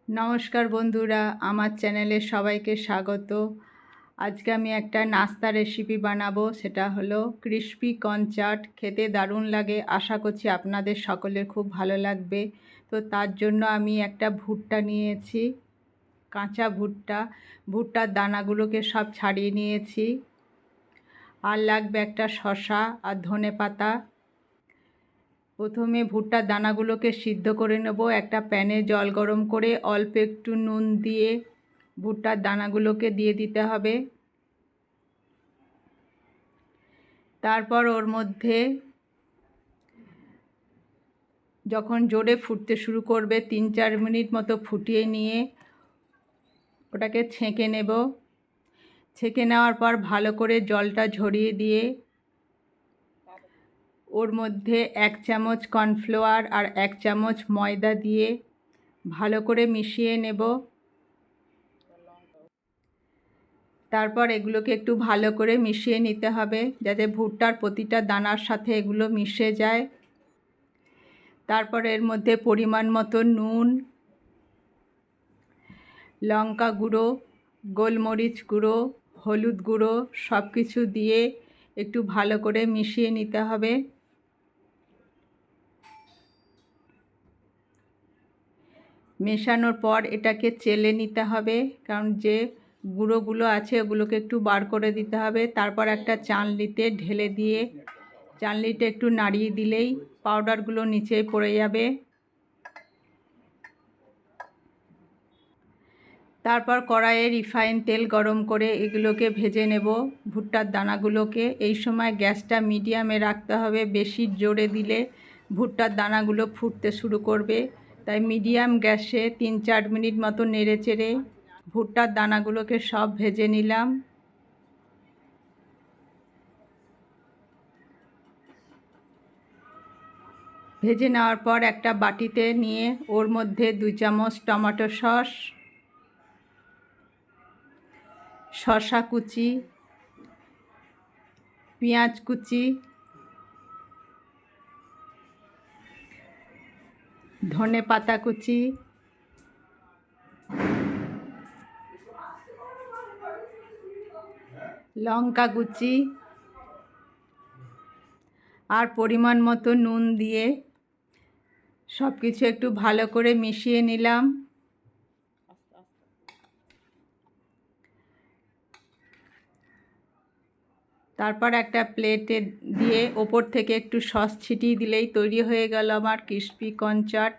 নমস্কার বন্ধুরা, আমার চ্যানেলে সবাইকে স্বাগত। আজকে আমি একটা নাস্তা রেসিপি বানাবো, সেটা হলো ক্রিসপি কর্ন চাট। খেতে দারুণ লাগে, আশা করছি আপনাদের সকলের খুব ভালো লাগবে। তো তার জন্য আমি একটা ভুট্টা নিয়েছি, কাঁচা ভুট্টা। ভুট্টার দানাগুলোকে সব ছাড়িয়ে নিয়েছি। আর লাগবে একটা শসা আর ধনেপাতা। প্রথমে ভুট্টার দানাগুলোকে সিদ্ধ করে নেব। একটা প্যানে জল গরম করে অল্প একটু নুন দিয়ে ভুট্টার দানাগুলোকে দিয়ে দিতে হবে। তারপর ওর মধ্যে যখন জোরে ফুটতে শুরু করবে 3-4 মিনিট মতো ফুটিয়ে নিয়ে ওটাকে ছেঁকে নেব। ছেঁকে নেওয়ার পর ভালো করে জলটা ঝরিয়ে দিয়ে ওর মধ্যে 1 চামচ কর্নফ্লাওয়ার আর 1 চামচ ময়দা দিয়ে ভালো করে মিশিয়ে নেব। তারপর এগুলোকে একটু ভালো করে মিশিয়ে নিতে হবে, যাতে ভুট্টার প্রতিটা দানার সাথে এগুলো মিশে যায়। তারপর এর মধ্যে পরিমাণ মতো নুন, লঙ্কা গুঁড়ো, গোলমরিচ গুঁড়ো, হলুদ গুঁড়ো সব কিছু দিয়ে একটু ভালো করে মিশিয়ে নিতে হবে। মেশানোর পর এটাকে চেলে নিতে হবে, কারণ যে গুঁড়োগুলো আছে ওগুলোকে একটু বার করে দিতে হবে। তারপর একটা চালনিতে ঢেলে দিয়ে চালনিটা একটু নাড়িয়ে দিলেই পাউডারগুলো নিচে পড়ে যাবে। তারপর কড়াইয়ে রিফাইন তেল গরম করে এগুলোকে ভেজে নেব, ভুট্টার দানাগুলোকে। এই সময় গ্যাসটা মিডিয়ামে রাখতে হবে, বেশি জোরে দিলে ভুট্টার দানাগুলো ফুটতে শুরু করবে। তাই মিডিয়াম গ্যাসে 3-4 মিনিট মতো নেড়ে চেড়ে ভুট্টার দানাগুলোকে সব ভেজে নিলাম। ভেজে নেওয়ার পর একটা বাটিতে নিয়ে ওর মধ্যে 2 চামচ টমেটো সস, শসা কুচি, পেঁয়াজ কুচি, ধনে পাতা কুচি, লঙ্কা কুচি আর পরিমাণ মতো নুন দিয়ে সব কিছু একটু ভালো করে মিশিয়ে নিলাম। তারপর একটা প্লেটে দিয়ে ওপর থেকে একটু সস ছিটিয়ে দিলেই তৈরি হয়ে গেল আমার ক্রিসপি কর্ন চাট।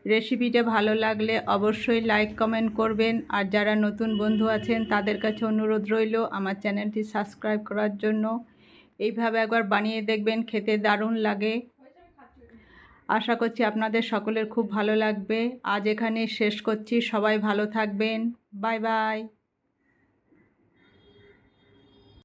রেসিপিটা ভালো লাগলে অবশ্যই লাইক কমেন্ট করবেন, আর যারা নতুন বন্ধু আছেন তাদের কাছে অনুরোধ রইল আমার চ্যানেলটি সাবস্ক্রাইব করার জন্য। এইভাবে একবার বানিয়ে দেখবেন, খেতে দারুণ লাগে। আশা করছি আপনাদের সকলের খুব ভালো লাগবে। আজ এখানে শেষ করছি, সবাই ভালো থাকবেন। Bye bye.